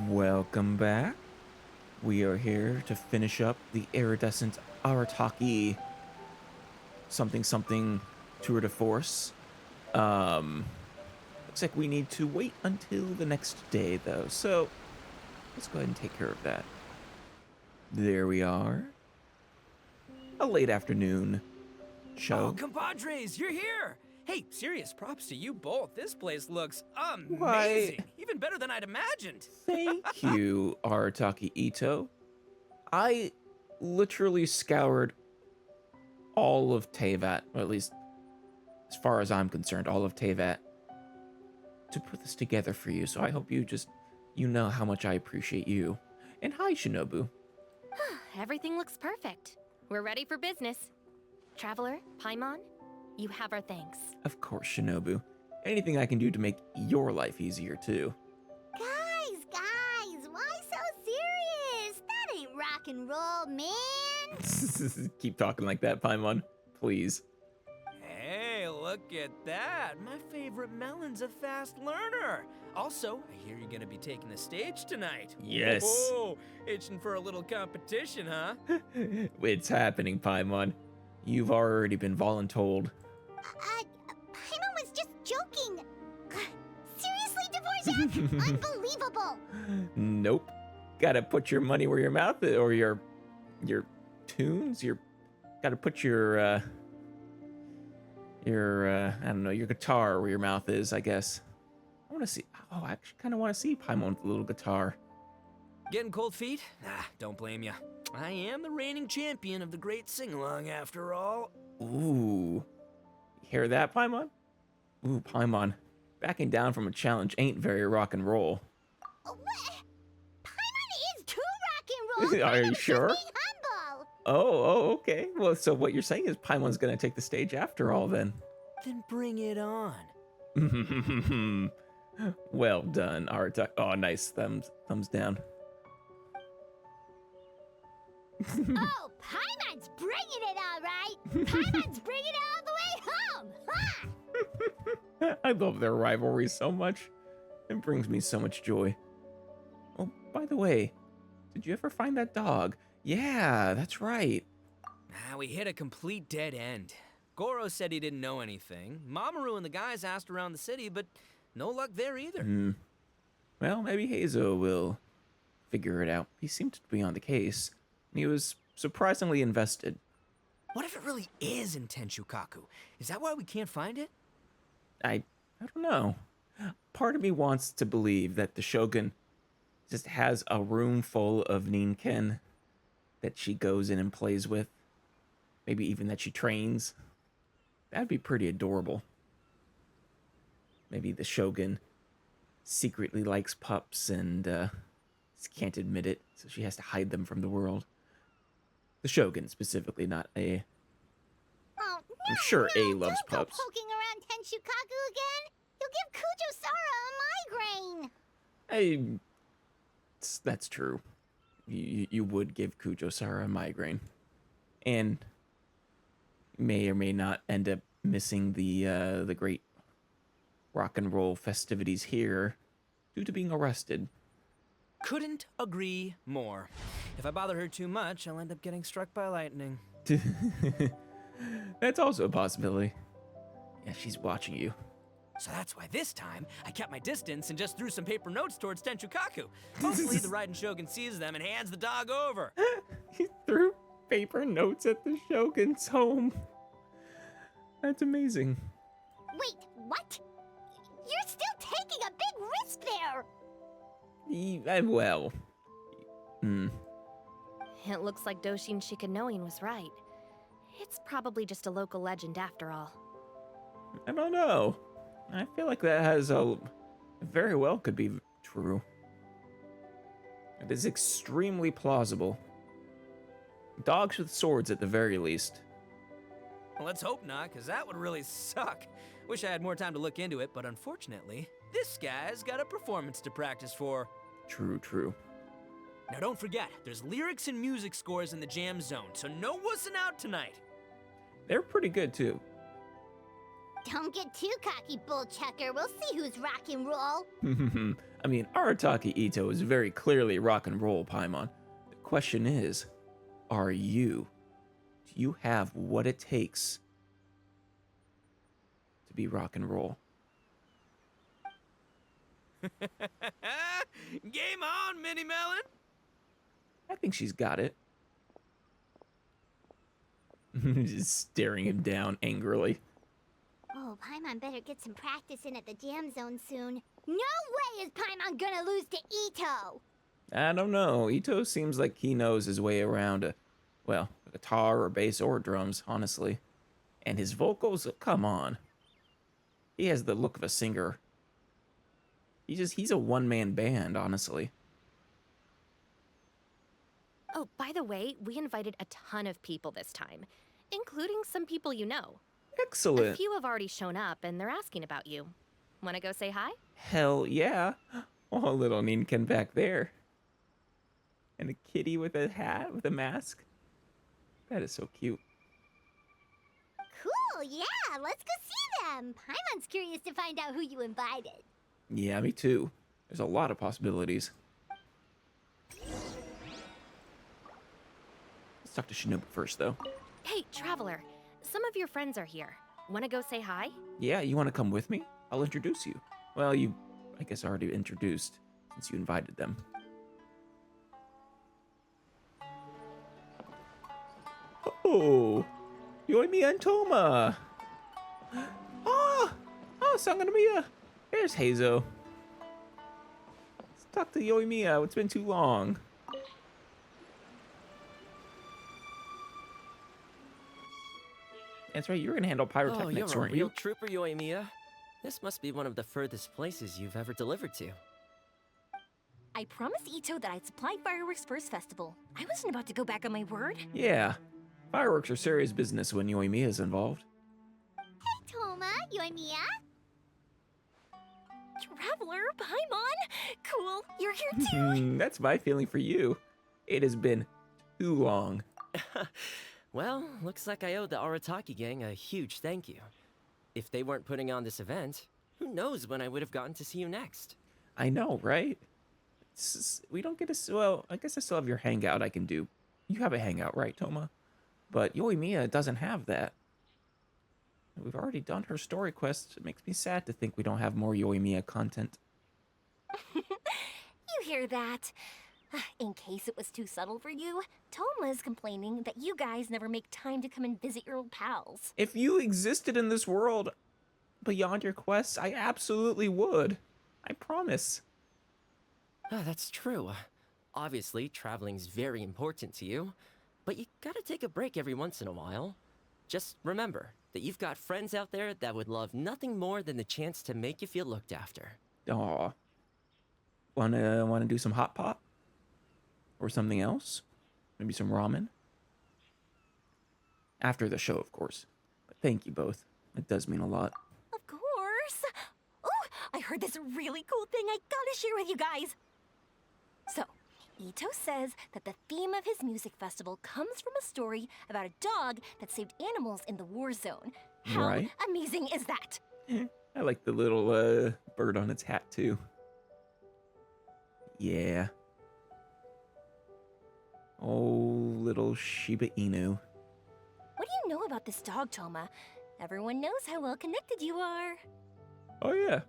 Welcome back. We are here to finish up the iridescent Arataki something something tour de force. Looks like we need to wait until the next day though, so let's go ahead and take care of that. There we are. A late afternoon show. Oh, compadres, you're here! Hey, serious props to you both. This place looks amazing. Why? Even better than I'd imagined. Thank you, Arataki Ito. I literally scoured all of Teyvat, or at least as far as I'm concerned, all of Teyvat, to put this together for you. So I hope you know how much I appreciate you. And hi, Shinobu. Everything looks perfect. We're ready for business. Traveler, Paimon, you have our thanks. Of course, Shinobu. Anything I can do to make your life easier, too. Guys, why so serious? That ain't rock and roll, man. Keep talking like that, Paimon. Please. Hey, look at that. My favorite melon's a fast learner. Also, I hear you're gonna be taking the stage tonight. Yes. Whoa, itching for a little competition, huh? It's happening, Paimon. You've already been voluntold. Paimon was just joking. Seriously, Dvorak? Unbelievable. Nope. Gotta put your money where your mouth is, or your tunes. Gotta put your I don't know, your guitar where your mouth is, I guess. I want to see. Oh, I actually kind of want to see Paimon with a little guitar. Getting cold feet? Don't blame ya. I am the reigning champion of the great sing-along after all. Ooh. You hear that, Paimon? Ooh, Paimon. Backing down from a challenge ain't very rock and roll. What? Paimon is too rock and roll. Are you Paimon's sure? just being humble. Oh, okay. Well, so what you're saying is Paimon's gonna take the stage after all, then. Then bring it on. Well done, Artak. Oh, nice. Thumbs down. Oh, Paimon's bringing it all right. Paimon's bringing it all the way home. Ha! I love their rivalry so much. It brings me so much joy. Oh, by the way, did you ever find that dog? Yeah, that's right. We hit a complete dead end. Goro said he didn't know anything. Mamoru and the guys asked around the city, but no luck there either. Well, maybe Heizo will figure it out. He seemed to be on the case. He was surprisingly invested. What if it really is in Tenshukaku? Is that why we can't find it? I don't know. Part of me wants to believe that the Shogun just has a room full of Ninken that she goes in and plays with. Maybe even that she trains. That'd be pretty adorable. Maybe the Shogun secretly likes pups and can't admit it, so she has to hide them from the world. The Shogun specifically, not A. Oh, no, I'm sure A no, loves don't go pups. poking around Tenshukaku again. You'll give Kujo-Sara a migraine. That's true. You would give Kujo-Sara a migraine. And may or may not end up missing the great rock and roll festivities here due to being arrested. Couldn't agree more. If I bother her too much, I'll end up getting struck by lightning. That's also a possibility. Yeah, she's watching you. So that's why this time, I kept my distance and just threw some paper notes towards Tenshukaku. Hopefully the riding Shogun sees them and hands the dog over. He threw paper notes at the Shogun's home. That's amazing. Wait, what? You're still taking a big risk there. Well. It looks like Doshin Shikanoin was right. It's probably just a local legend after all. I don't know. I feel like that has very well could be true. It is extremely plausible. Dogs with swords at the very least. Well, let's hope not, because that would really suck. Wish I had more time to look into it, but unfortunately, this guy's got a performance to practice for. True. Now don't forget, there's lyrics and music scores in the jam zone, so no wussing out tonight. They're pretty good too. Don't get too cocky, bullchucker. We'll see who's rock and roll. I mean, Arataki Ito is very clearly rock and roll, Paimon. The question is, are you? Do you have what it takes to be rock and roll? Game on, Mini Melon! I think she's got it. Just staring him down angrily. Oh, Paimon better get some practice in at the jam zone soon. No way is Paimon gonna lose to Ito! I don't know. Ito seems like he knows his way around a guitar or bass or drums, honestly. And his vocals, come on. He has the look of a singer. He's a one-man band, honestly. Oh, by the way, we invited a ton of people this time, including some people you know. A Excellent. few have already shown up, and they're asking about you. Wanna go say hi? Hell yeah. Oh, little Ninken back there. And a kitty with a hat, with a mask. That is so cute. Cool, yeah, let's go see them. Paimon's curious to find out who you invited. Yeah, me too. There's a lot of possibilities. Let's talk to Shinobu first, though. Hey, Traveler, some of your friends are here. Wanna go say hi? Yeah, you want to come with me? I'll introduce you. Well, you, I guess, already introduced since you invited them. Oh, Yoimi and Toma. Oh, Sanganamiya. There's Heizo. Let's talk to Yoimiya. It's been too long. That's right, you were gonna handle Oh, pyrotechnics, you're a weren't real you? trooper, Yoimiya. This must be one of the furthest places you've ever delivered to. I promised Ito that I'd supply fireworks for his festival. I wasn't about to go back on my word. Yeah, fireworks are serious business when Yoimiya is involved. Hey, Toma, Yoimiya. Traveler, Paimon! Cool, you're here too! That's my feeling for you. It has been too long. Well, looks like I owe the Arataki gang a huge thank you. If they weren't putting on this event, who knows when I would have gotten to see you next. I know, right? We don't get a... Well, I guess I still have your hangout I can do. You have a hangout, right, Toma? But Yoimiya doesn't have that. We've already done her story quest. It makes me sad to think we don't have more Yoimiya content. You hear that? In case it was too subtle for you, Toma's complaining that you guys never make time to come and visit your old pals. If you existed in this world beyond your quests, I absolutely would. I promise. Ah, that's true. Obviously, traveling's very important to you, but you gotta take a break every once in a while. Just remember that you've got friends out there that would love nothing more than the chance to make you feel looked after. Aw. Wanna do some hot pot? Or something else? Maybe some ramen? After the show, of course. But thank you both. It does mean a lot. Of course! Oh, I heard this really cool thing I gotta share with you guys! So, Ito says that the theme of his music festival comes from a story about a dog that saved animals in the war zone. How Right. amazing is that? I like the little bird on its hat, too. Yeah. Oh, little Shiba Inu. What do you know about this dog, Toma? Everyone knows how well connected you are. Oh, yeah.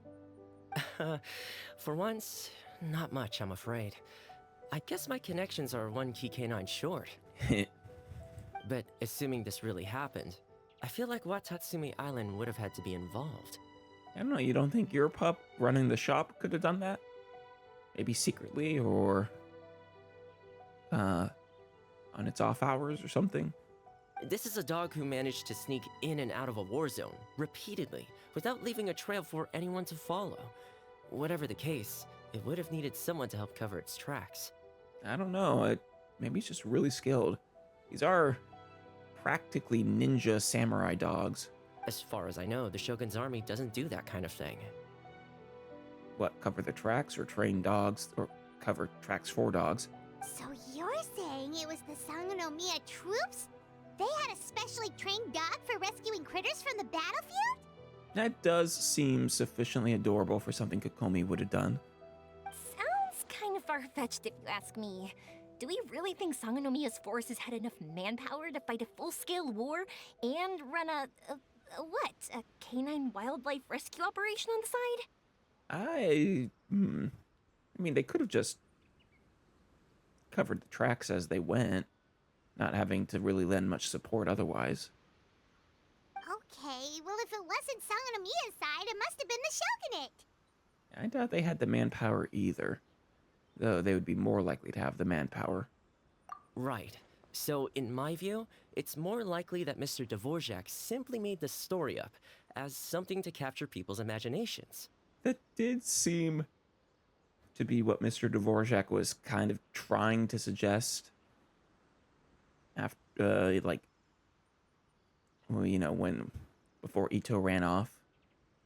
For once, not much, I'm afraid. I guess my connections are one key canine short. But assuming this really happened, I feel like Watatsumi Island would have had to be involved. I don't know, you don't think your pup running the shop could have done that? Maybe secretly, or... on its off hours or something? This is a dog who managed to sneak in and out of a war zone, repeatedly, without leaving a trail for anyone to follow. Whatever the case, it would have needed someone to help cover its tracks. I don't know, maybe he's just really skilled. These are practically ninja samurai dogs. As far as I know, the Shogun's army doesn't do that kind of thing. What, cover the tracks or train dogs, or cover tracks for dogs? So you're saying it was the Sangonomiya troops? They had a specially trained dog for rescuing critters from the battlefield? That does seem sufficiently adorable for something Kokomi would have done. Sounds kind of far-fetched if you ask me. Do we really think Sangonomiya's forces had enough manpower to fight a full-scale war and run a canine wildlife rescue operation on the side? I mean, they could have just covered the tracks as they went, not having to really lend much support otherwise. Okay, well if it wasn't Sangonomiya's side, it must have been the Shogunate. I doubt they had the manpower either, though they would be more likely to have the manpower. Right. So, in my view, it's more likely that Mr. Dvorak simply made the story up as something to capture people's imaginations. That did seem to be what Mr. Dvorak was kind of trying to suggest. After, before Ito ran off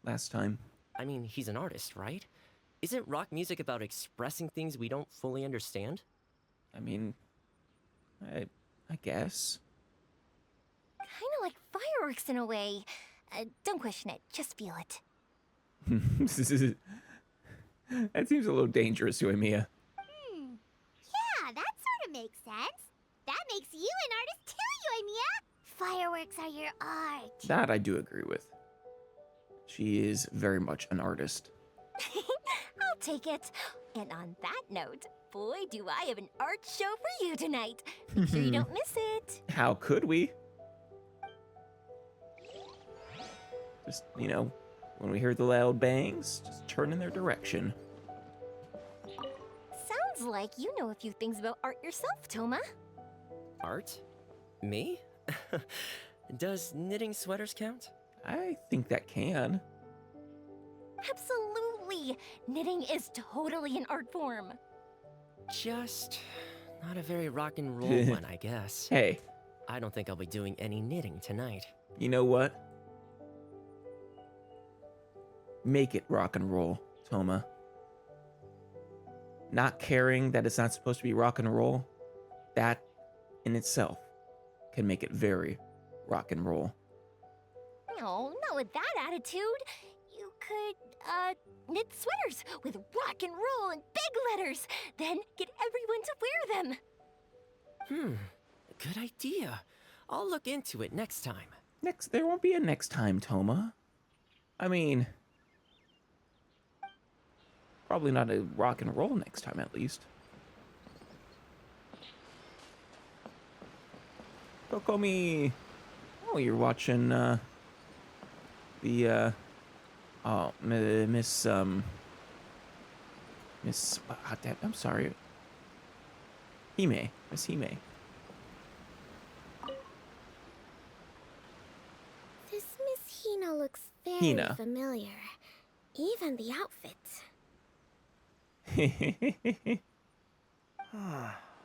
last time. I mean, he's an artist, right? Isn't rock music about expressing things we don't fully understand? I mean, I guess. Kind of like fireworks in a way. Don't question it, just feel it. That seems a little dangerous, Yoimiya. Yeah, that sort of makes sense. That makes you an artist too, Yoimiya. Fireworks are your art. That I do agree with. She is very much an artist. I'll take it. And on that note, boy, do I have an art show for you tonight. Make sure you don't miss it. How could we? Just, when we hear the loud bangs, just turn in their direction. Sounds like you know a few things about art yourself, Toma. Art? Me? Does knitting sweaters count? I think that can. Absolutely. Knitting is totally an art form. Just not a very rock and roll one, I guess. Hey, I don't think I'll be doing any knitting tonight. you know what? Make it rock and roll, Toma. Not caring that it's not supposed to be rock and roll, that in itself can make it very rock and roll. No, not with that attitude. You could, knit sweaters with rock and roll in big letters, then get everyone to wear them. Good idea. I'll look into it next time. There won't be a next time, Toma. I mean, probably not a rock and roll next time, at least. Kokomi! Oh, you're watching, Miss, I'm sorry. Miss Hime. This Miss Hina looks very Hina. familiar. Even the outfit.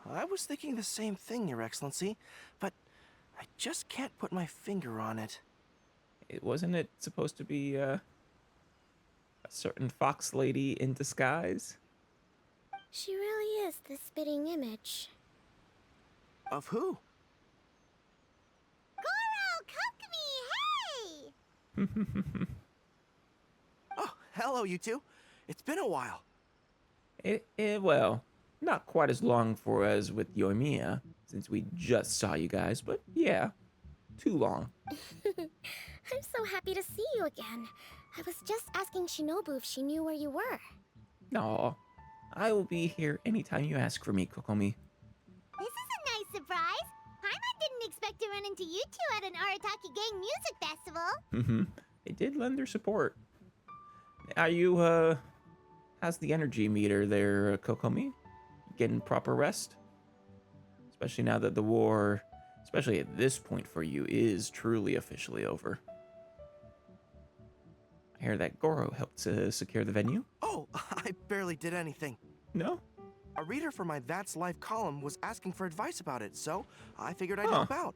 I was thinking the same thing, Your Excellency, but I just can't put my finger on it. Wasn't it supposed to be, a certain fox lady in disguise? She really is the spitting image. Of who? Goro, Kokomi, hey! Oh, hello, you two. It's been a while. Well, not quite as long as with Yoimiya, since we just saw you guys, but yeah, too long. I'm so happy to see you again. I was just asking Shinobu if she knew where you were. Aw, I will be here anytime you ask for me, Kokomi. This is a nice surprise. Paimon didn't expect to run into you two at an Arataki Gang music festival. They did lend their support. Are you, how's the energy meter there, Kokomi? Getting proper rest? Especially now that the war, especially at this point for you, is truly officially over. I hear that Goro helped secure the venue. Oh, I barely did anything. No? A reader for my That's Life column was asking for advice about it, so I figured I'd help out.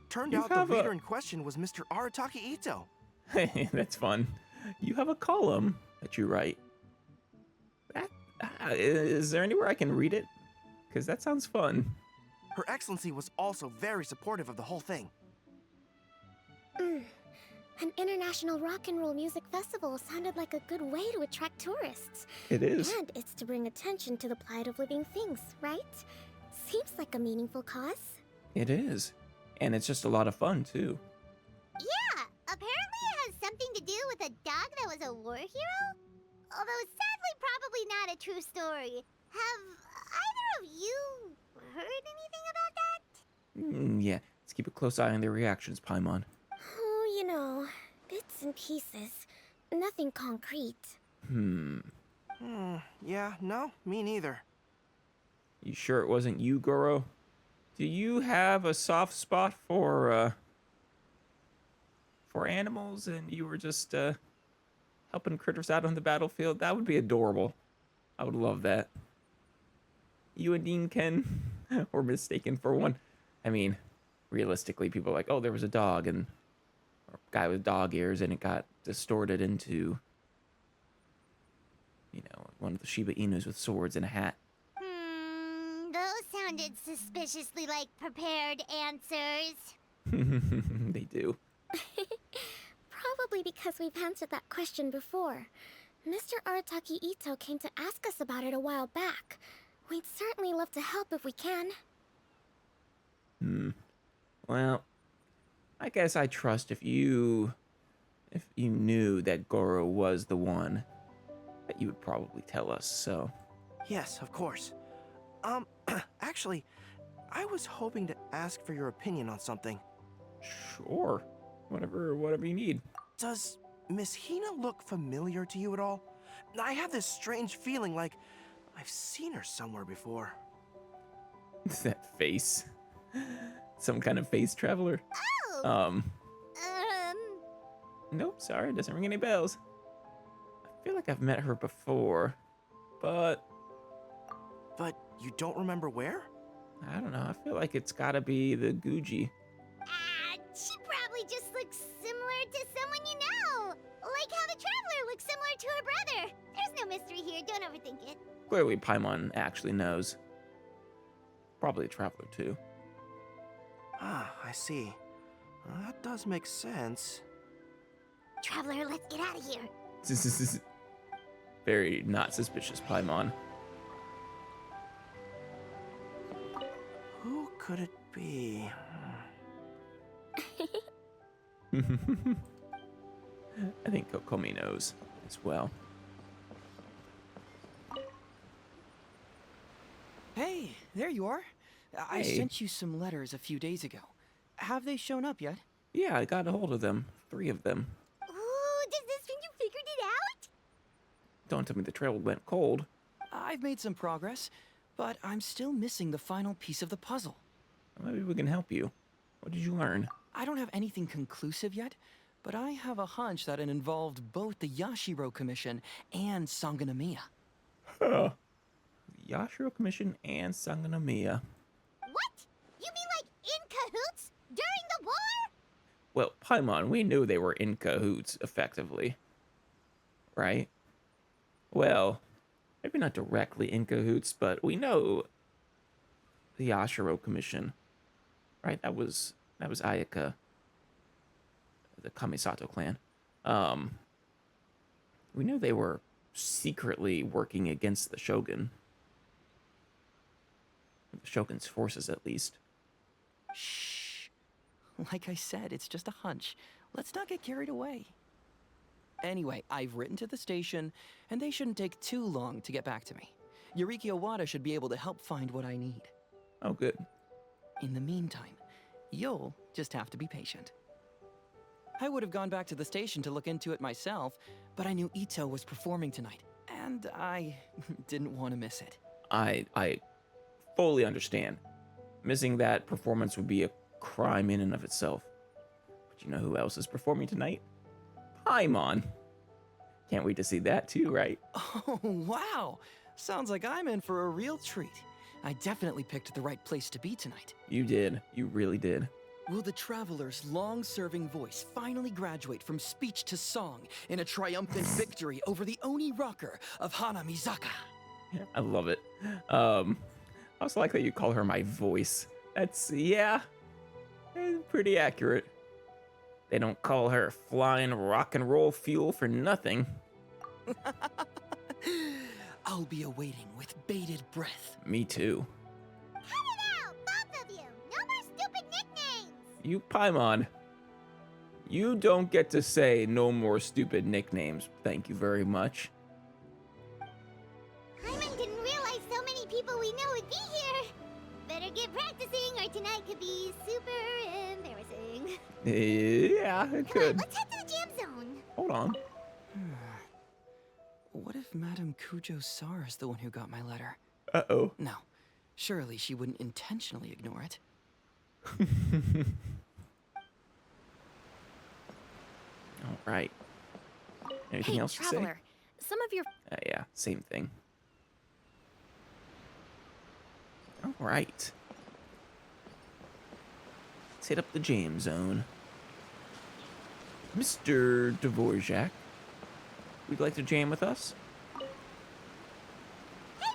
Turned You out the have reader in question was Mr. Arataki Ito. Hey, that's fun. You have a column that you write. Is there anywhere I can read it? Because that sounds fun. Her Excellency was also very supportive of the whole thing. An international rock and roll music festival sounded like a good way to attract tourists. It is. And it's to bring attention to the plight of living things, right? Seems like a meaningful cause. It is. And it's just a lot of fun, too. Yeah, apparently it has something to do with a dog that was a war hero? Although sadly probably not a true story. Have either of you heard anything about that? Yeah, let's keep a close eye on their reactions, Paimon. Oh, you know, bits and pieces. Nothing concrete. Yeah, no, me neither. You sure it wasn't you, Goro? Do you have a soft spot for animals and you were just helping critters out on the battlefield? That would be adorable. I would love that. You and Dean Ken were mistaken for one. I mean, realistically, people are like, oh, there was a dog and or a guy with dog ears and it got distorted into, you know, one of the Shiba Inus with swords and a hat. Those sounded suspiciously like prepared answers. They do. Probably because we've answered that question before. Mr. Arataki Ito came to ask us about it a while back. We'd certainly love to help if we can. Well, I guess I trust if you knew that Goro was the one, that you would probably tell us, so. Yes, of course. Actually, I was hoping to ask for your opinion on something. Sure. Whatever you need. Does Miss Hina look familiar to you at all? I have this strange feeling like I've seen her somewhere before. That face. Some kind of face traveler. Oh! Nope, sorry, it doesn't ring any bells. I feel like I've met her before, but But you don't remember where? I don't know. I feel like it's gotta be the Guji. She probably just looks similar to someone you know. Like how the Traveler looks similar to her brother. There's no mystery here, don't overthink it. Clearly, Paimon actually knows. Probably a traveler, too. Ah, I see. That does make sense. Traveler, let's get out of here. Very not suspicious, Paimon. Who could it be? I think Kokomi knows as well. Hey, there you are. I Hey. sent you some letters a few days ago. Have they shown up yet? Yeah, I got a hold of them. 3 of them. Ooh, does this mean you figured it out? Don't tell me the trail went cold. I've made some progress, but I'm still missing the final piece of the puzzle. Maybe we can help you. What did you learn? I don't have anything conclusive yet, but I have a hunch that it involved both the Yashiro Commission and Sangonomiya. Huh. Yashiro Commission and Sangonomiya. What? You mean like in cahoots during the war? Well, Paimon, we knew they were in cahoots, effectively. Right? Well, maybe not directly in cahoots, but we know the Yashiro Commission. Right? That was Ayaka, the Kamisato clan. We knew they were secretly working against the Shogun. The Shogun's forces, at least. Shh. Like I said, it's just a hunch. Let's not get carried away. Anyway, I've written to the station, and they shouldn't take too long to get back to me. Yuriki Owada should be able to help find what I need. Oh, good. In the meantime, you'll just have to be patient. I would have gone back to the station to look into it myself, but I knew Ito was performing tonight, and I didn't want to miss it. I fully understand. Missing that performance would be a crime in and of itself. But you know who else is performing tonight? Paimon. Can't wait to see that too, right? Oh, wow! Sounds like I'm in for a real treat. I definitely picked the right place to be tonight. You did. You really did. Will the Traveler's long-serving voice finally graduate from speech to song in a triumphant victory over the Oni rocker of Hanamizaka? I love it. I also like that you call her my voice. That's, yeah, pretty accurate. They don't call her flying rock and roll fuel for nothing. I'll be awaiting with bated breath. Me too. Cut it out, both of you! No more stupid nicknames! You Paimon. You don't get to say no more stupid nicknames. Thank you very much. Paimon didn't realize so many people we know would be here. Better get practicing or tonight could be super embarrassing. Yeah, it Come on, could. let's head to the jam zone. Hold on. What if Madame Kujo Sar is the one who got my letter? Uh-oh. No, surely she wouldn't intentionally ignore it. All right. Anything Hey, else to say? Traveler, some of your Yeah, same thing. All right. Let's hit up the jam zone. Mr. Dvorak, would you like to jam with us? Hey,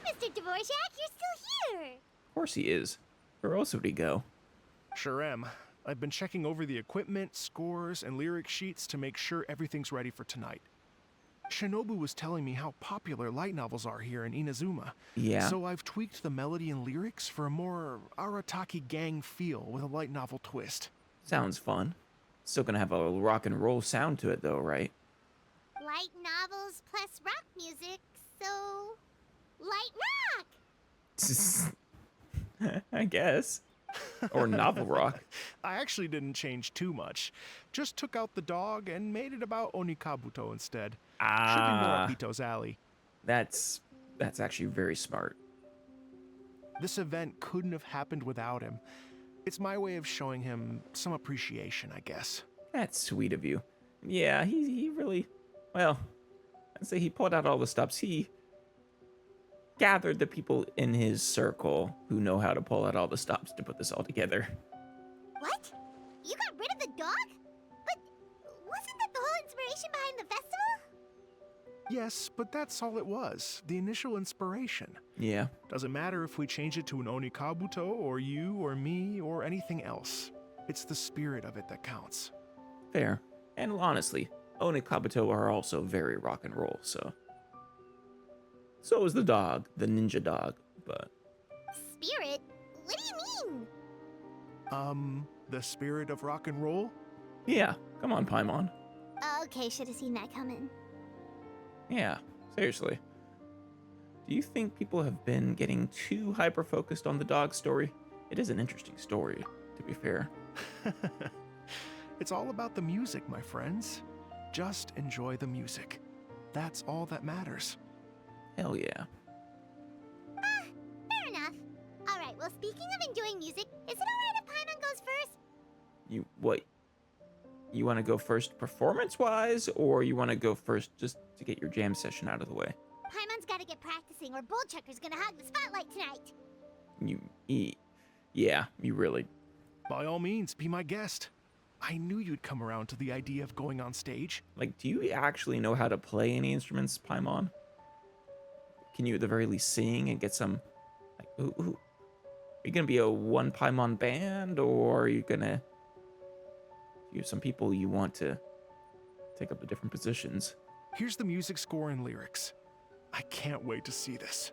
Mr. Dvorak, you're still here! Of course he is. Where else would he go? Sure am. I've been checking over the equipment, scores, and lyric sheets to make sure everything's ready for tonight. Shinobu was telling me how popular light novels are here in Inazuma. Yeah. So I've tweaked the melody and lyrics for a more Arataki gang feel with a light novel twist. Sounds fun. Still gonna have a rock and roll sound to it though, right? Light novels plus rock music, so... light rock! I guess. Or novel rock. I actually didn't change too much. Just took out the dog and made it about Onikabuto instead. Should be more up Ito's alley. That's actually very smart. This event couldn't have happened without him. It's my way of showing him some appreciation, I guess. That's sweet of you. Yeah, he really, well, I'd say he pulled out all the stops. He gathered the people in his circle who know how to pull out all the stops to put this all together. What? You got rid of the dog? But wasn't that the whole inspiration behind the festival? Yes, but that's all it was. The initial inspiration. Yeah. Doesn't matter if we change it to an Onikabuto, or you, or me, or anything else. It's the spirit of it that counts. Fair. And honestly, Onikabuto are also very rock and roll, so. So is the dog, the ninja dog, but. Spirit? What do you mean? The spirit of rock and roll? Yeah, come on, Paimon. Okay, should have seen that coming. Yeah, seriously. Do you think people have been getting too hyper-focused on the dog story? It is an interesting story, to be fair. It's all about the music, my friends. Just enjoy the music. That's all that matters. Hell yeah. Fair enough. Alright, well, speaking of enjoying music, is it alright if Paimon goes first? You want to go first performance-wise, or you want to go first just to get your jam session out of the way? Paimon's gotta get practicing, or Bullchucker's gonna hog the spotlight tonight. Yeah, you really. By all means, be my guest. I knew you'd come around to the idea of going on stage. Like, do you actually know how to play any instruments, Paimon? Can you at the very least sing and get some, like, are you gonna be a one Paimon band, or are you gonna, you have some people you want to take up the different positions? Here's the music score and lyrics. I can't wait to see this.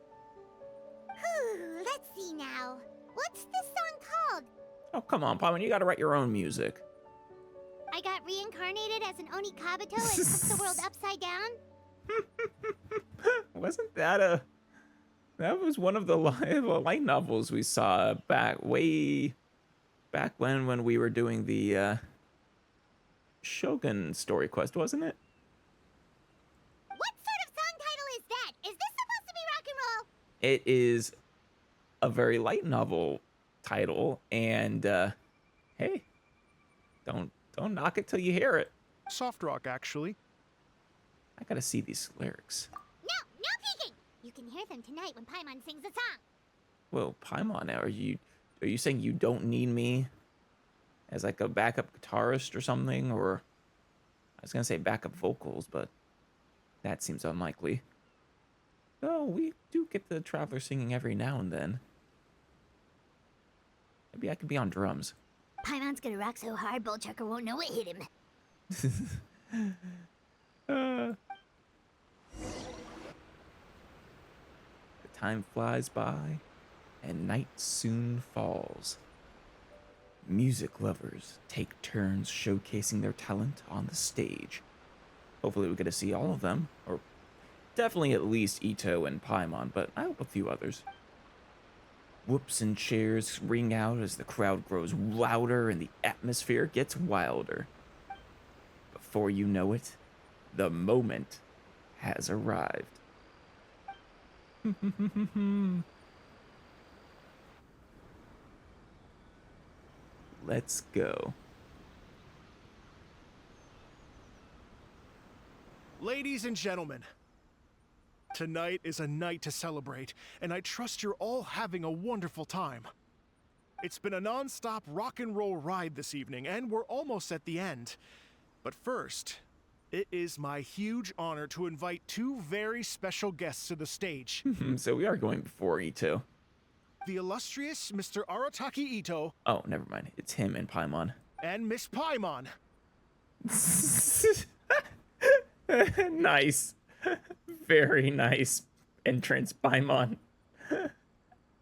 Whew, let's see now. What's this song called? Oh, come on, Paimon, you gotta write your own music. I got reincarnated as an Onikabuto and flipped the world upside down? Wasn't that that was one of the light novels we saw way back when we were doing the Shogun story quest, wasn't it? What sort of song title is that? Is this supposed to be rock and roll? It is a very light novel title, and hey, don't knock it till you hear it. Soft rock, actually. I gotta see these lyrics. No peeking! You can hear them tonight when Paimon sings a song. Well, Paimon, are you saying you don't need me as like a backup guitarist or something? Or I was gonna say backup vocals, but that seems unlikely. Oh, we do get the Traveler singing every now and then. Maybe I could be on drums. Paimon's gonna rock so hard, Bullchucker won't know what hit him. The time flies by, and night soon falls. Music lovers take turns showcasing their talent on the stage. Hopefully we get to see all of them, or definitely at least Ito and Paimon, but I hope a few others. Whoops and cheers ring out as the crowd grows louder and the atmosphere gets wilder. Before you know it, the moment has arrived. Let's go. Ladies and gentlemen, tonight is a night to celebrate, and I trust you're all having a wonderful time. It's been a non-stop rock and roll ride this evening, and we're almost at the end. But first, it is my huge honor to invite two very special guests to the stage. So we are going before Ito. The illustrious Mr. Arataki Ito Oh, never mind. It's him and Paimon. and Miss Paimon. Nice. Very nice entrance, Paimon.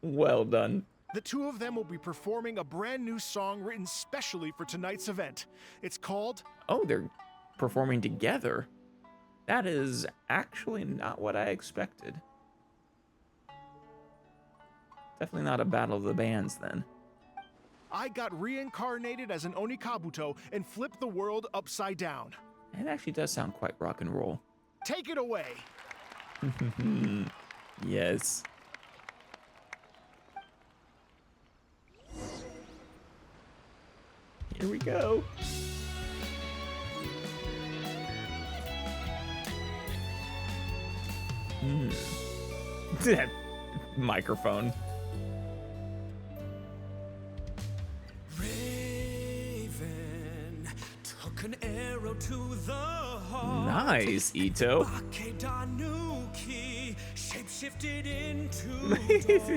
Well done. The two of them will be performing a brand new song written specially for tonight's event. It's called Oh, they're performing together. That is actually not what I expected. Definitely not a battle of the bands then. I Got Reincarnated as an Onikabuto and Flipped the World Upside Down. It actually does sound quite rock and roll. Take it away. Yes. Here we go. That microphone. Raven took an arrow to the heart. Nice, Ito. Bakedanuki shapeshifted into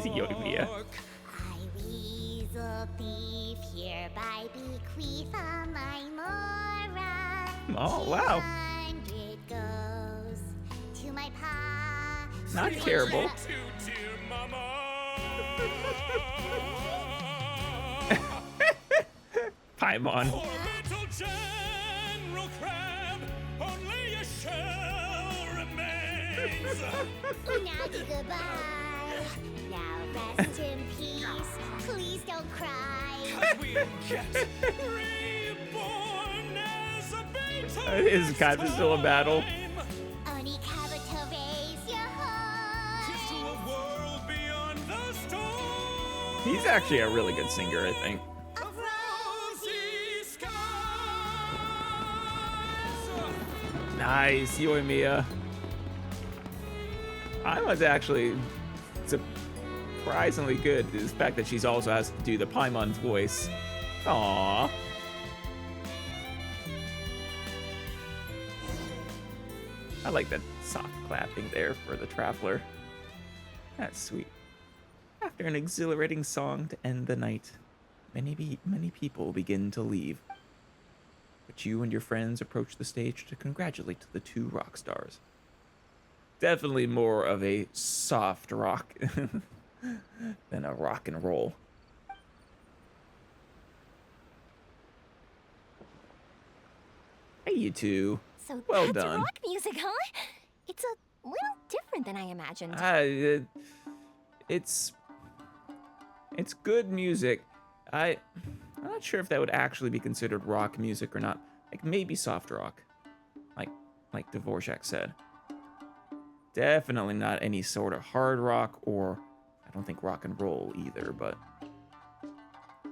Yoimiya. dark. I weasel thief hereby bequeath all my mora. Oh, wow. 200 goes to my pa. Not terrible. To dear mama. Paimon. Poor little General Crab, only a shell remains. Now do goodbye. Now rest in peace. Please don't cry. 'Cause we get reborn as a beta. It is kind of still a battle. Oni Kabuto, raise your Here's to heart. a world beyond the storm. He's actually a really good singer, I think. Of rosy skies. Nice, Yoimiya. I was actually surprisingly good. The fact that she's also has to do the Paimon's voice. Aww. I like that soft clapping there for the traveler. That's sweet. After an exhilarating song to end the night, many people begin to leave. But you and your friends approach the stage to congratulate the two rock stars. Definitely more of a soft rock than a rock and roll. Hey, you two. So Well that's done. rock music, huh? It's a little different than I imagined. It's good music. I'm not sure if that would actually be considered rock music or not. Like maybe soft rock, like Dvorak said. Definitely not any sort of hard rock, or I don't think rock and roll either. But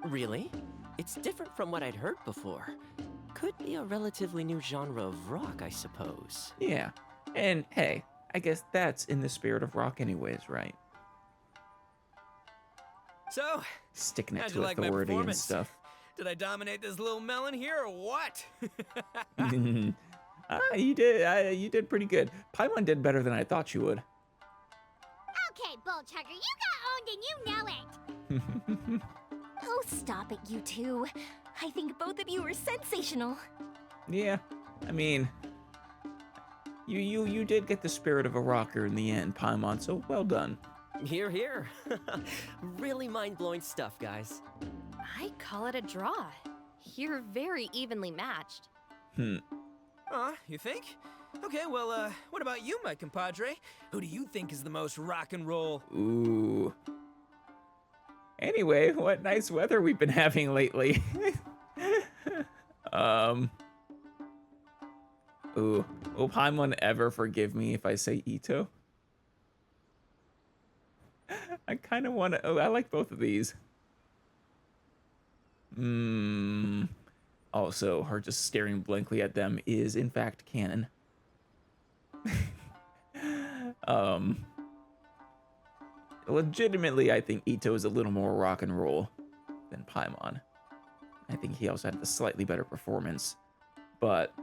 Really? It's different from what I'd heard before. Could be a relatively new genre of rock, I suppose. yeah, and hey, I guess that's in the spirit of rock, anyways, right? So, Sticking it how'd to you like my authority and performance? stuff. Did I dominate this little melon here or what? You did pretty good. Paimon did better than I thought you would. Okay, Bull Chugger, you got owned and you know it. Oh, stop it, you two. I think both of you are sensational. Yeah, I mean, you did get the spirit of a rocker in the end, Paimon, so well done. Here, here. Really mind-blowing stuff, guys. I call it a draw. You're very evenly matched. You think? Okay, well, what about you, my compadre? Who do you think is the most rock and roll? Ooh. Anyway, what nice weather we've been having lately. Ooh. Will Paimon ever forgive me if I say Ito? I kind of want to... Oh, I like both of these. Also, her just staring blankly at them is, in fact, canon. Legitimately, I think Ito is a little more rock and roll than Paimon. I think he also had the slightly better performance. But...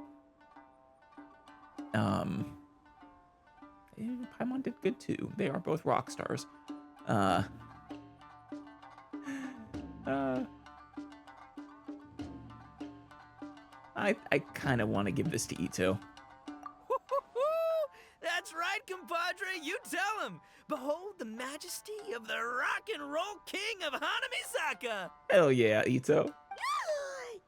Paimon did good too. They are both rock stars. I kind of want to give this to Ito. That's right, compadre. You tell him. Behold the majesty of the rock and roll king of Hanamisaka. Hell yeah, Ito.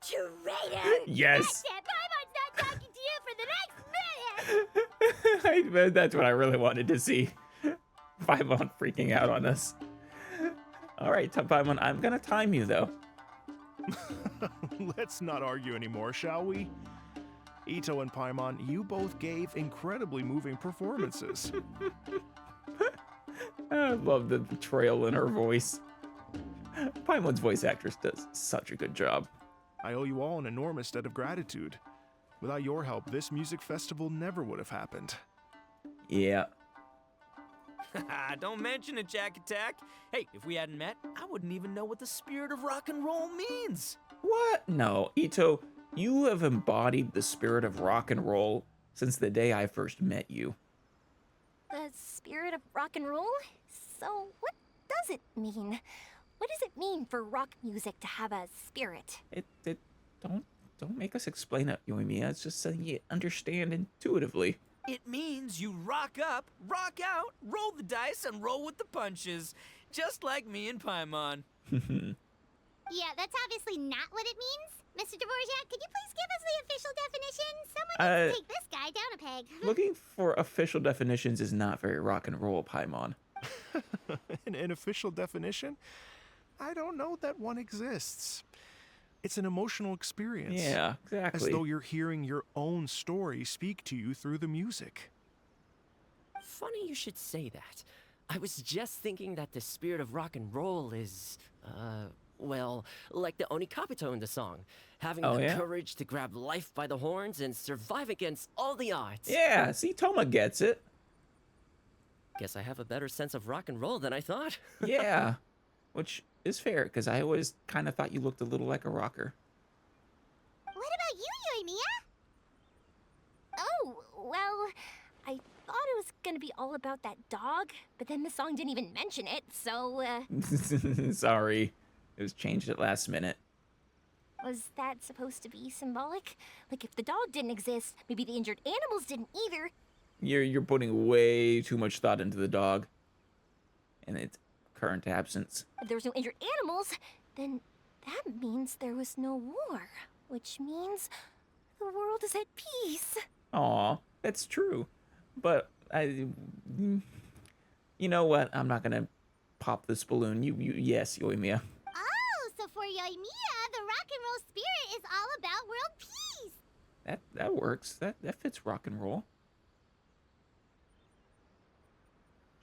Traitor! Yes. That's it! Paimon's not talking to you for the next minute! That's what I really wanted to see. Paimon freaking out on us. All right, Paimon, I'm gonna time you though. Let's not argue anymore, shall we? Ito and Paimon, you both gave incredibly moving performances. I love the betrayal in her voice. Paimon's voice actress does such a good job. I owe you all an enormous debt of gratitude. Without your help, this music festival never would have happened. Yeah. Don't mention it, Jack Attack. Hey, if we hadn't met, I wouldn't even know what the spirit of rock and roll means. What? No, Ito, you have embodied the spirit of rock and roll since the day I first met you. The spirit of rock and roll? So, what does it mean? What does it mean for rock music to have a spirit? Don't make us explain it, Yoimiya. It's just something you understand intuitively. It means you rock up, rock out, roll the dice, and roll with the punches. Just like me and Paimon. Yeah, that's obviously not what it means. Mr. Dvorak, could you please give us the official definition? Someone needs to take this guy down a peg. Looking for official definitions is not very rock and roll, Paimon. An official definition? I don't know that one exists. It's an emotional experience. Yeah, exactly. As though you're hearing your own story speak to you through the music. Funny you should say that. I was just thinking that the spirit of rock and roll is, well, like the Onikapito in the song. Having the courage to grab life by the horns and survive against all the odds. Yeah, see, Toma gets it. Guess I have a better sense of rock and roll than I thought. Yeah, which is fair, because I always kind of thought you looked a little like a rocker. What about you, Yoimiya? Oh, well, I thought it was gonna be all about that dog, but then the song didn't even mention it, so, Sorry, it was changed at last minute. was that supposed to be symbolic? Like, if the dog didn't exist, maybe the injured animals didn't either. You're putting way too much thought into the dog and its current absence. If there was no injured animals, then that means there was no war, which means the world is at peace. Aw, that's true. But you know what? I'm not gonna pop this balloon. Yes, Yoimiya. Oh, so for Yoimiya, the rock and roll spirit is all about world peace. That works. That fits rock and roll.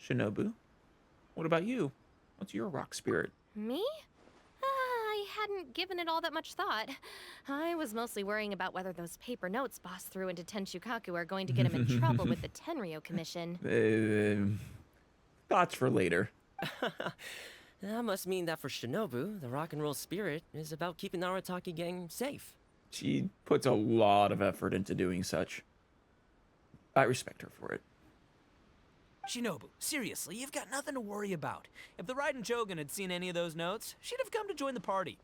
Shinobu, what about you? What's your rock spirit? Me? I hadn't given it all that much thought. I was mostly worrying about whether those paper notes Boss threw into Tenshukaku are going to get him in trouble with the Tenryo Commission. Thoughts for later. That must mean that for Shinobu, the rock and roll spirit is about keeping the Arataki gang safe. She puts a lot of effort into doing such. I respect her for it. Shinobu, seriously, you've got nothing to worry about. If the Raiden Shogun had seen any of those notes, she'd have come to join the party.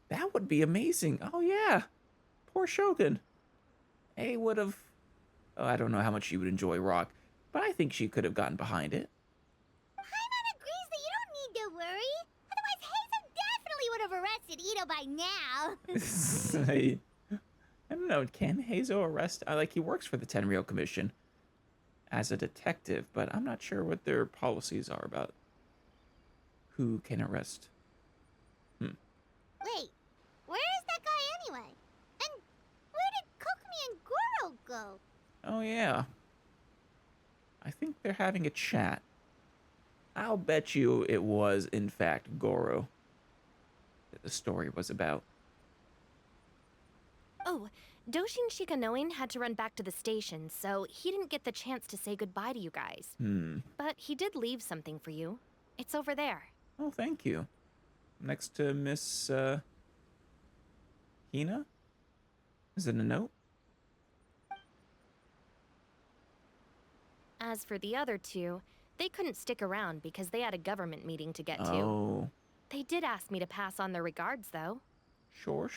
That would be amazing. Oh yeah. Poor Shogun. He would have... Oh, I don't know how much she would enjoy Rock, but I think she could have gotten behind it. Paimon agrees that you don't need to worry. Otherwise, Hazel definitely would have arrested Ito by now. I don't know, can Hazel arrest... he works for the Tenryou Commission as a detective, but I'm not sure what their policies are about who can arrest. Wait, where is that guy anyway? And where did Kokomi and Goro go? Oh, yeah. I think they're having a chat. I'll bet you it was, in fact, Goro that the story was about. Oh, Doshin Shikanoin had to run back to the station, so he didn't get the chance to say goodbye to you guys. But he did leave something for you. It's over there. Oh, thank you. Next to Miss, Hina? Is it a note? As for the other two, they couldn't stick around because they had a government meeting to get to. Oh. They did ask me to pass on their regards, though. Sure.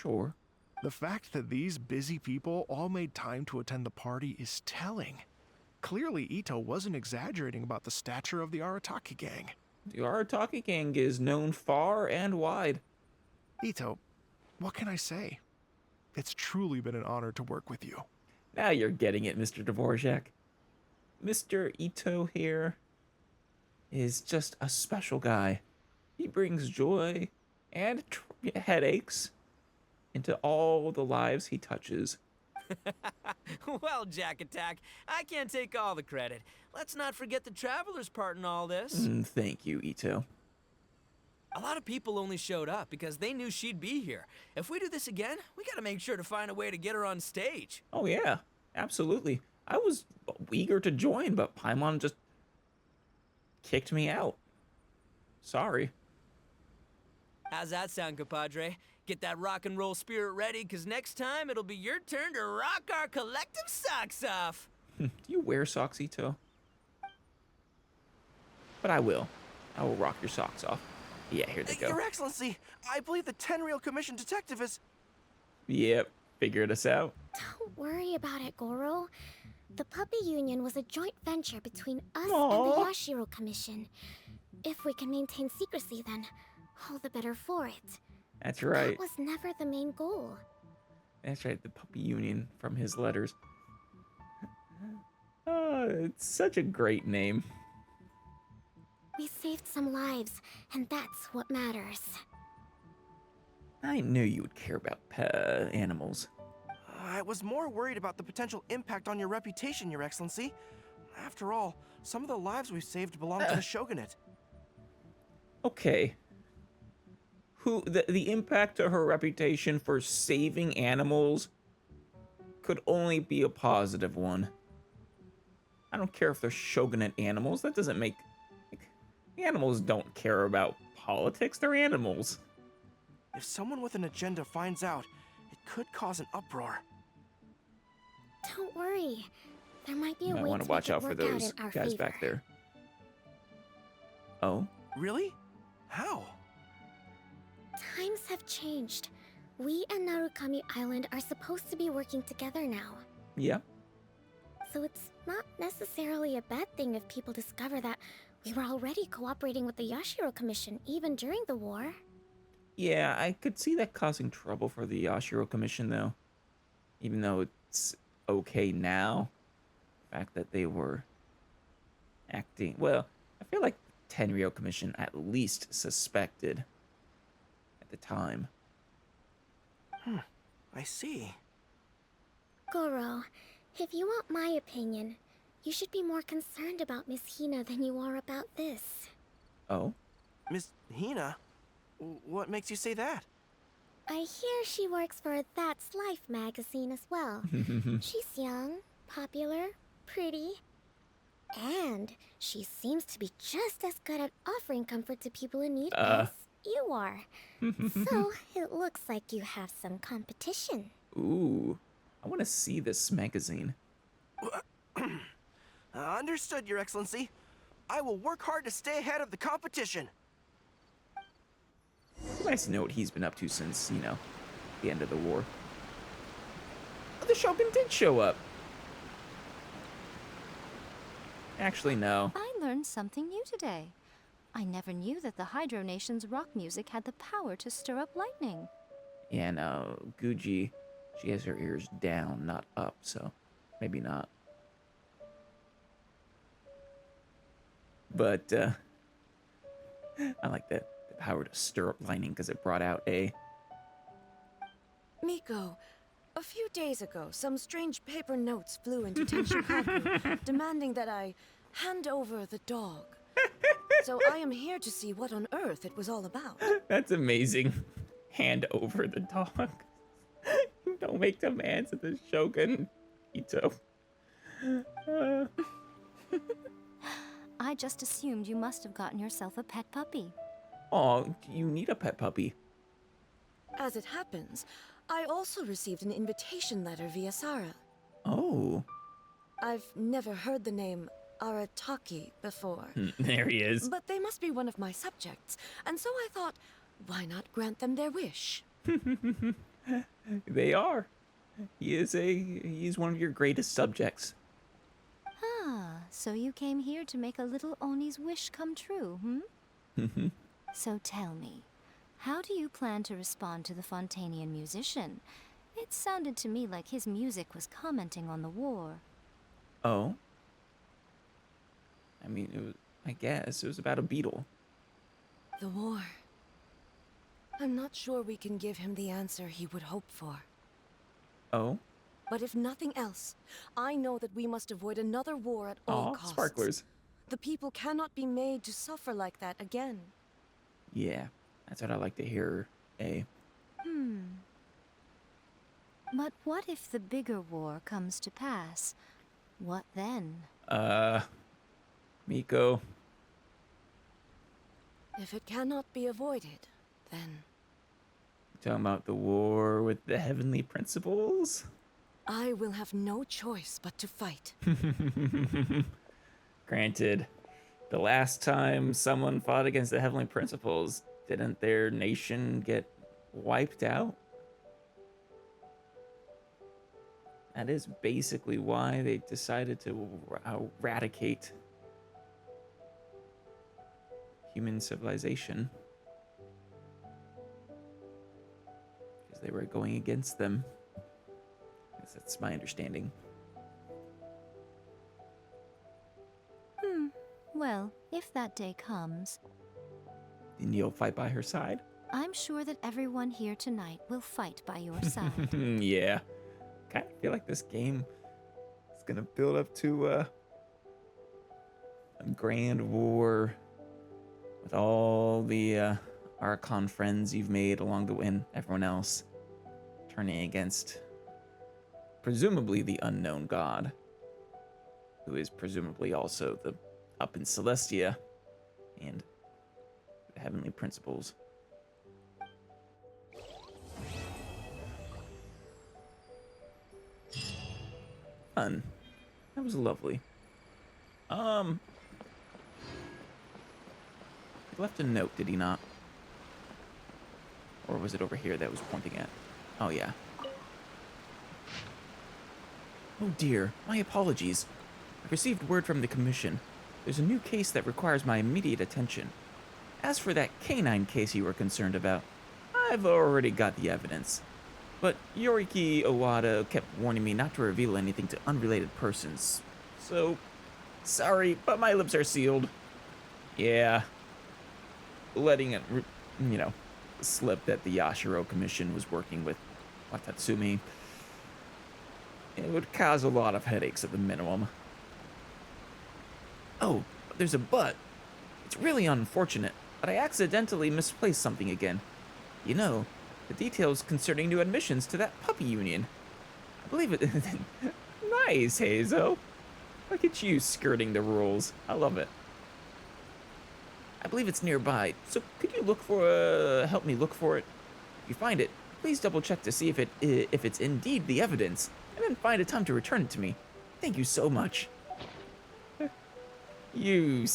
The fact that these busy people all made time to attend the party is telling. Clearly, Ito wasn't exaggerating about the stature of the Arataki gang. The Arataki gang is known far and wide. Ito, what can I say? It's truly been an honor to work with you. Now you're getting it, Mr. Dvorak. Mr. Ito here is just a special guy. He brings joy and headaches into all the lives he touches. Well, Jack Attack, I can't take all the credit. Let's not forget the Traveler's part in all this. Thank you, Ito. A lot of people only showed up because they knew she'd be here. If we do this again, we gotta make sure to find a way to get her on stage. Oh yeah, absolutely. I was eager to join, but Paimon just kicked me out. Sorry. How's that sound, compadre? Get that rock and roll spirit ready, because next time it'll be your turn to rock our collective socks off. Do you wear socks, Ito? But I will. I will rock your socks off. Yeah, here they go. Your Excellency, I believe the Tenryou Commission detective is... Yep, figured us out. Don't worry about it, Goro. The Puppy Union was a joint venture between us Aww. and the Yashiro Commission. If we can maintain secrecy, then all the better for it. That's right. That was never the main goal. That's right, the Puppy Union from his letters. Oh, it's such a great name. We saved some lives, and that's what matters. I knew you would care about animals. I was more worried about the potential impact on your reputation, Your Excellency. After all, some of the lives we've saved belong to the Shogunate. Okay. The impact to her reputation for saving animals could only be a positive one. I don't care if they're Shogunate animals. That doesn't make... the animals don't care about politics. They're animals. If someone with an agenda finds out, it could cause an uproar. Don't worry. There might be a I way want to to watch make out it for work those out in our guys favor. back there. Oh? Really? How? Times have changed. We and Narukami Island are supposed to be working together now. Yeah. So it's not necessarily a bad thing if people discover that we were already cooperating with the Yashiro Commission even during the war. Yeah, I could see that causing trouble for the Yashiro Commission, though. Even though it's okay now. The fact that they were acting... Well, I feel like the Tenryou Commission at least suspected at the time. I see. Goro, if you want my opinion, you should be more concerned about Miss Hina than you are about this. Oh? Miss Hina? What makes you say that? I hear she works for That's Life magazine as well. She's young, popular, pretty, and she seems to be just as good at offering comfort to people in need as you are. So it looks like you have some competition. Ooh. I want to see this magazine. Understood, Your Excellency. I will work hard to stay ahead of the competition. It's nice to know what he's been up to since, the end of the war. the Shogun did show up. Actually, no. I learned something new today. I never knew that the Hydro Nation's rock music had the power to stir up lightning. Yeah, no, Guji, she has her ears down, not up, so maybe not. But, I like the power to stir up lightning because it brought out a... Miko, a few days ago, some strange paper notes flew into Tenshukaku, demanding that I hand over the dog. So I am here to see what on earth it was all about. That's amazing. Hand over the dog. Don't make demands of the Shogun, Ito. I just assumed you must have gotten yourself a pet puppy. Oh, you need a pet puppy. As it happens, I also received an invitation letter via Sara. Oh. I've never heard the name Arataki before. There he is. But they must be one of my subjects, and so I thought, why not grant them their wish? They are. He's one of your greatest subjects. Ah, so you came here to make a little Oni's wish come true, So tell me, how do you plan to respond to the Fontanian musician? It sounded to me like his music was commenting on the war. Oh? I mean, I guess it was about a beetle. The war. I'm not sure we can give him the answer he would hope for. Oh? But if nothing else, I know that we must avoid another war at all costs. Sparklers. The people cannot be made to suffer like that again. Yeah, that's what I like to hear, eh? But what if the bigger war comes to pass? What then? Miko. If it cannot be avoided, then... Talking about the war with the heavenly principles? I will have no choice but to fight. Granted, the last time someone fought against the heavenly principles, didn't their nation get wiped out? That is basically why they decided to eradicate human civilization. Because they were going against them. That's my understanding. Well, if that day comes... Then you'll fight by her side? I'm sure that everyone here tonight will fight by your side. Yeah. Kind of feel like this game is gonna build up to a grand war with all the Archon friends you've made along the way and everyone else turning against presumably the unknown god, who is presumably also the up in Celestia and the heavenly principles. Fun. That was lovely. He left a note, did he not? Or was it over here that was pointing at? Oh, yeah. Oh dear, my apologies. I've received word from the commission. There's a new case that requires my immediate attention. As for that canine case you were concerned about, I've already got the evidence. But Yoriki Owada kept warning me not to reveal anything to unrelated persons. So, sorry, but my lips are sealed. Yeah. Letting it, slip that the Yashiro Commission was working with Watatsumi. It would cause a lot of headaches at the minimum. Oh, but there's a but. It's really unfortunate, but I accidentally misplaced something again. You know, the details concerning new admissions to that puppy union. I believe it... Nice, Hazo. Look at you skirting the rules. I love it. I believe it's nearby, so could you help me look for it? If you find it, please double check to see if it's indeed the evidence, and then find a time to return it to me. Thank you so much. You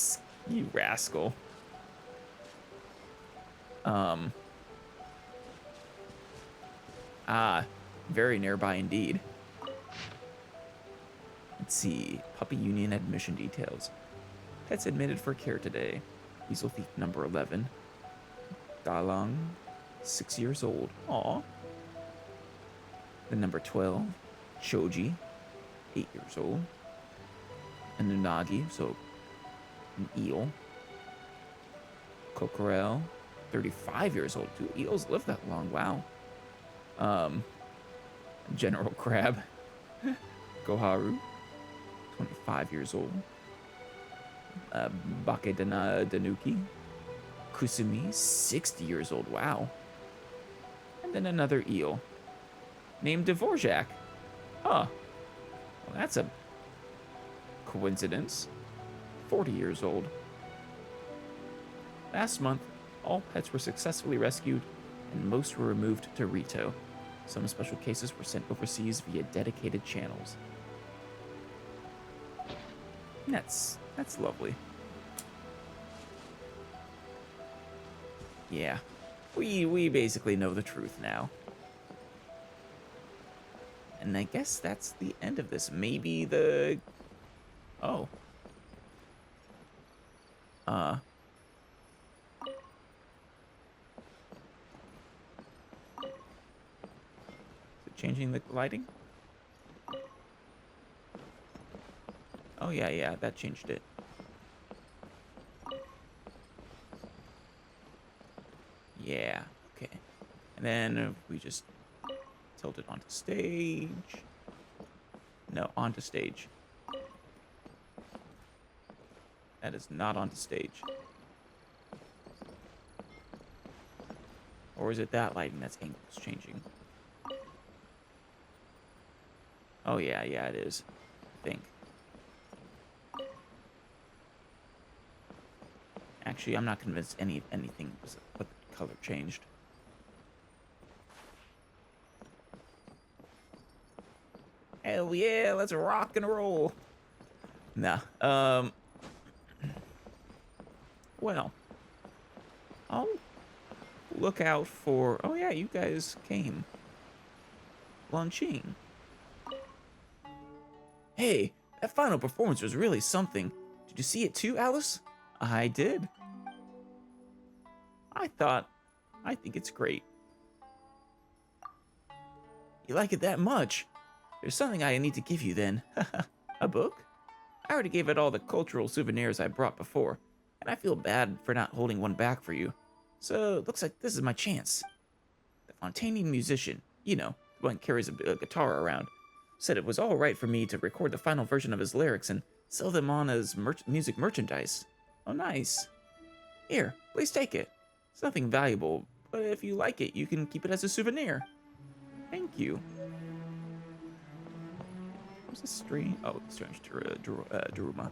rascal. Very nearby indeed. Let's see. Puppy Union admission details. Pets admitted for care today. Weasel Thief number 11. Dalong, 6 years old. Aw. The number 12. Choji, 8 years old. An Unagi, so an eel. Kokorel, 35 years old. Do eels live that long? Wow. General Crab. Goharu, 25 years old. Bakedana Danuki. Kusumi, 60 years old. Wow. And then another eel named Dvorak. Huh. Well, that's a coincidence. 40 years old. Last month, all pets were successfully rescued and most were removed to Rito. Some special cases were sent overseas via dedicated channels. That's lovely. Yeah, we basically know the truth now. And I guess that's the end of this. Maybe the... Oh. Is it changing the lighting? Oh, yeah, that changed it. Yeah, okay. And then we just tilt it onto stage. No, onto stage. That is not onto stage. Or is it that lighting that's angles changing? Oh, yeah, it is. I think. Actually, I'm not convinced anything was what the color changed. Hell yeah, let's rock and roll. Nah. Well, I'll look out for... Oh yeah, you guys came. Lunching. Hey, that final performance was really something. Did you see it too, Alice? I did. I think it's great. You like it that much? There's something I need to give you then. A book? I already gave it all the cultural souvenirs I brought before, and I feel bad for not holding one back for you. So it looks like this is my chance. The Fontainian musician, you know, the one who carries a guitar around, said it was all right for me to record the final version of his lyrics and sell them on as music merchandise. Oh, nice. Here, please take it. It's nothing valuable, but if you like it, you can keep it as a souvenir. Thank you. What's this strange? Oh, strange Daruma.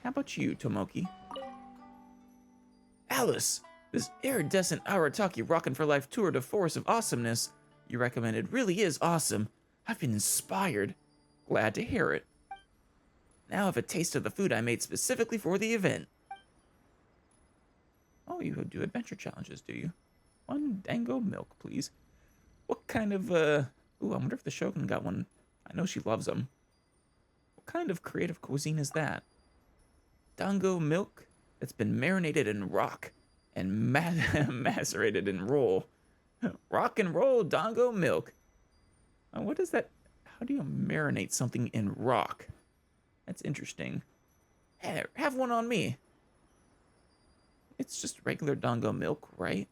How about you, Tomoki? Alice, this iridescent Arataki Rockin' for Life tour de force of awesomeness you recommended really is awesome. I've been inspired. Glad to hear it. Now I have a taste of the food I made specifically for the event. Oh, you do adventure challenges, do you? One dango milk, please. What kind of, Ooh, I wonder if the Shogun got one. I know she loves them. What kind of creative cuisine is that? Dango milk that's been marinated in rock and macerated in roll. Rock and roll dango milk. What is that? How do you marinate something in rock? That's interesting. Hey, have one on me. It's just regular dango milk, right?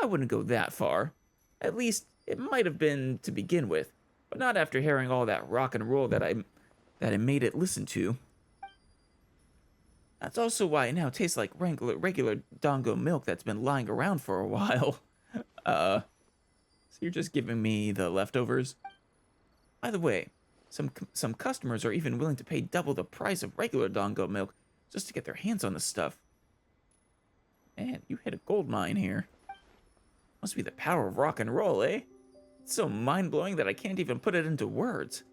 I wouldn't go that far. At least, it might have been to begin with, but not after hearing all that rock and roll that I made it listen to. That's also why it now tastes like regular dango milk that's been lying around for a while. So you're just giving me the leftovers? By the way, some customers are even willing to pay double the price of regular dango milk just to get their hands on the stuff. Man, you hit a gold mine here. Must be the power of rock and roll, eh? It's so mind-blowing that I can't even put it into words.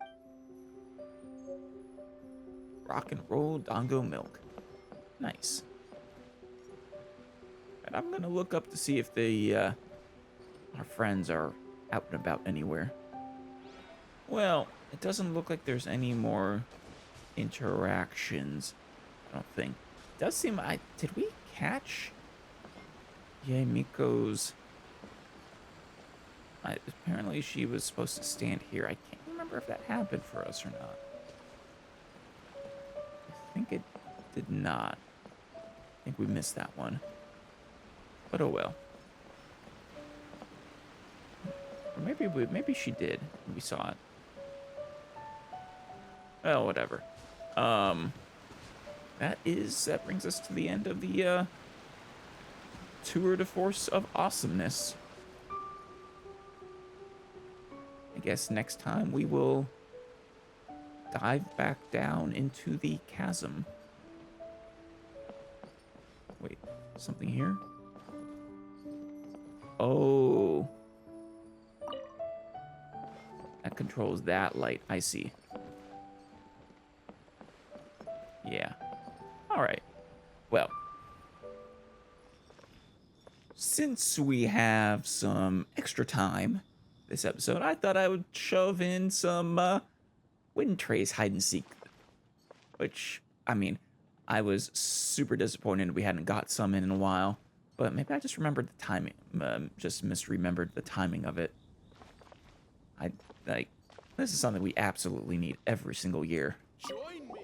Rock and roll dango milk. Nice. And I'm gonna look up to see if our friends are out and about anywhere. Well, it doesn't look like there's any more interactions. I don't think. It does seem did we catch Miko's? Apparently she was supposed to stand here. I can't remember if that happened for us or not. I think it did not. I think we missed that one. But oh well. Or maybe she did. We saw it. Well, whatever. That brings us to the end of the tour de force of awesomeness. I guess next time we will dive back down into the chasm. Wait, something here? Oh. That controls that light. I see. Yeah. Alright. Well. Since we have some extra time this episode, I thought I would shove in some Windtrace hide and seek. Which, I mean, I was super disappointed we hadn't got some in a while. But maybe I just remembered the timing. Just misremembered the timing of it. This is something we absolutely need every single year. Join me.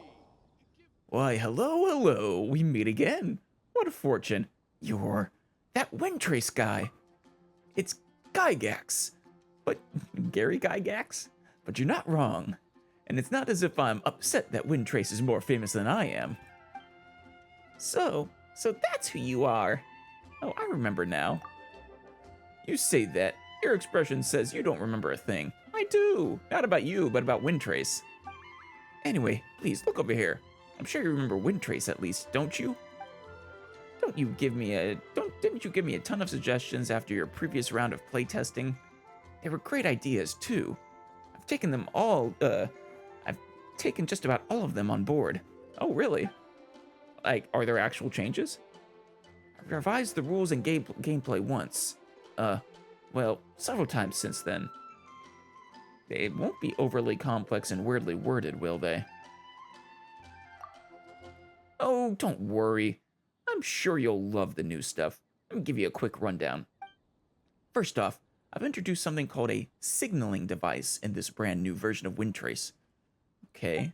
Why, hello, we meet again. What a fortune. You're that Windtrace guy. It's Gygax. But, Gary Gygax? But you're not wrong. And it's not as if I'm upset that Windtrace is more famous than I am. So that's who you are. Oh, I remember now. You say that. Your expression says you don't remember a thing. I do. Not about you, but about Windtrace. Anyway, please, look over here. I'm sure you remember Windtrace at least, don't you? Didn't you give me a ton of suggestions after your previous round of playtesting? They were great ideas, too. I've taken them all, I've taken just about all of them on board. Oh, really? Like, are there actual changes? I've revised the rules and gameplay once. Well, several times since then. They won't be overly complex and weirdly worded, will they? Oh, don't worry. I'm sure you'll love the new stuff. Let me give you a quick rundown. First off, I've introduced something called a signaling device in this brand new version of Windtrace. Okay.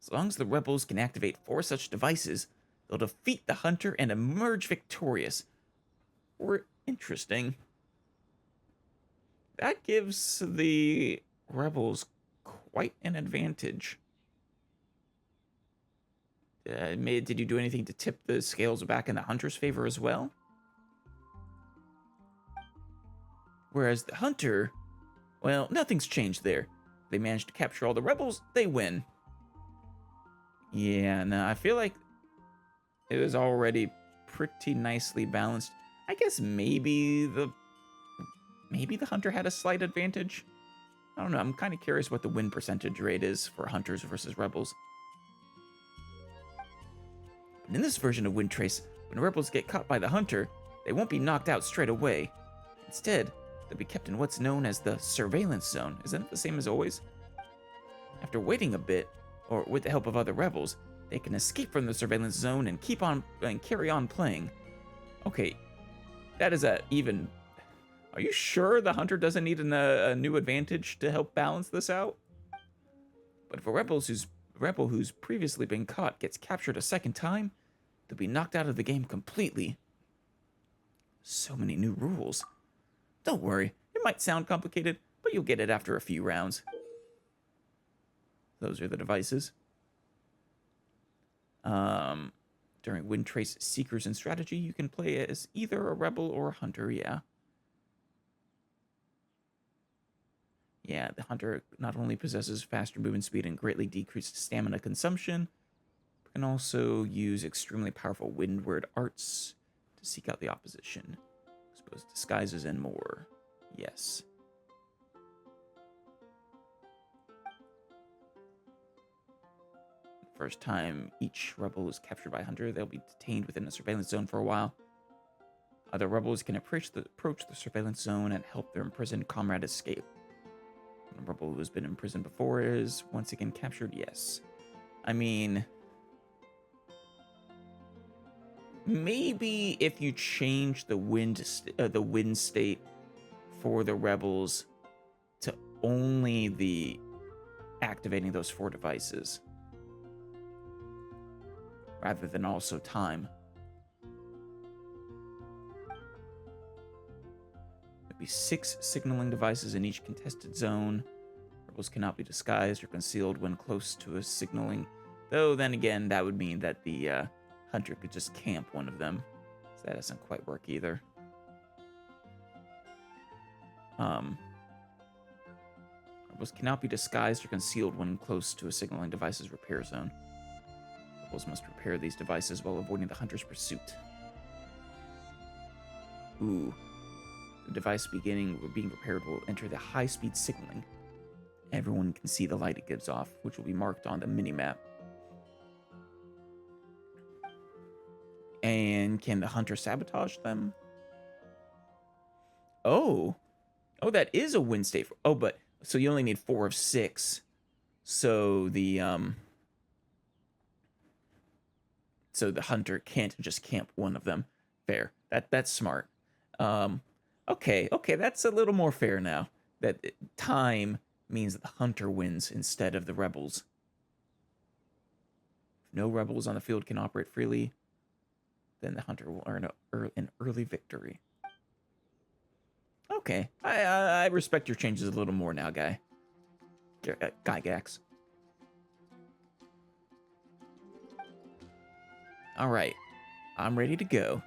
As long as the rebels can activate 4 such devices, they'll defeat the hunter and emerge victorious. Interesting. That gives the rebels quite an advantage. Did you do anything to tip the scales back in the hunter's favor as well? Whereas the hunter, well, nothing's changed there. They managed to capture all the rebels, they win. Yeah, no, I feel like it was already pretty nicely balanced. I guess maybe the hunter had a slight advantage. I don't know, I'm kind of curious what the win percentage rate is for hunters versus rebels. But in this version of Windtrace, when rebels get caught by the hunter, they won't be knocked out straight away. Instead, they'll be kept in what's known as the surveillance zone. Isn't it the same as always? After waiting a bit, or with the help of other rebels, they can escape from the surveillance zone and carry on playing. Okay, that is even... Are you sure the hunter doesn't need a new advantage to help balance this out? But if a rebel who's previously been caught gets captured a second time, they'll be knocked out of the game completely. So many new rules. Don't worry, it might sound complicated, but you'll get it after a few rounds. Those are the devices. During Windtrace Seekers and Strategy, you can play as either a rebel or a hunter, yeah. Yeah, the hunter not only possesses faster movement speed and greatly decreased stamina consumption, but can also use extremely powerful windward arts to seek out the opposition, expose disguises, and more. Yes. First time each rebel is captured by a hunter, they'll be detained within a surveillance zone for a while. Other rebels can approach the surveillance zone and help their imprisoned comrade escape. A rebel who has been imprisoned before is once again captured. Yes. I mean, maybe if you change the wind state for the rebels to only the activating those 4 devices, rather than also time. There'll be 6 signaling devices in each contested zone. Rebels cannot be disguised or concealed when close to a signaling. Though then again, that would mean that the hunter could just camp one of them. So that doesn't quite work either. Rebels cannot be disguised or concealed when close to a signaling device's repair zone. Rebels must repair these devices while avoiding the hunter's pursuit. Ooh. The device being repaired will enter the high-speed signaling. Everyone can see the light it gives off, which will be marked on the minimap. And can the hunter sabotage them? Oh, that is a win state. But so you only need 4 of 6. So the hunter can't just camp one of them. Fair. That's smart. Okay, that's a little more fair now. That time means that the hunter wins instead of the rebels. If no rebels on the field can operate freely, then the hunter will earn an early victory. Okay, I respect your changes a little more now, Guy. Gygax. All right, I'm ready to go.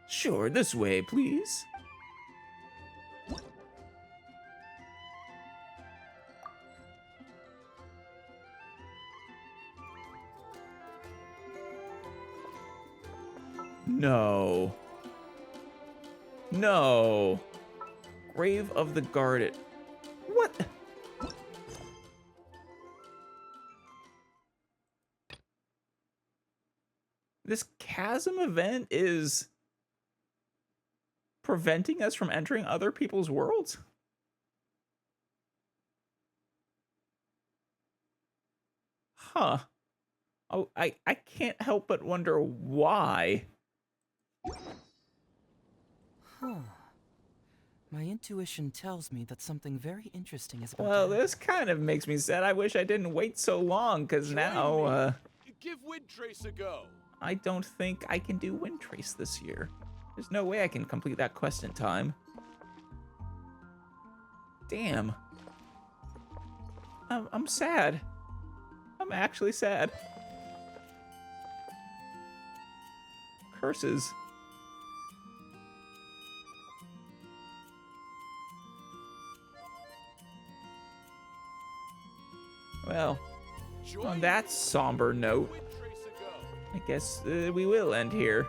Sure, this way, please. No. No. Grave of the Guarded. What? This chasm event is preventing us from entering other people's worlds? Huh. Oh, I can't help but wonder why. Huh. My intuition tells me that something very interesting is about Well, to this kind of makes me sad. I wish I didn't wait so long, because now, Give Windtrace a go. I don't think I can do Windtrace this year. There's no way I can complete that quest in time. Damn. I'm sad. I'm actually sad. Curses. Well, on that somber note, I guess we will end here.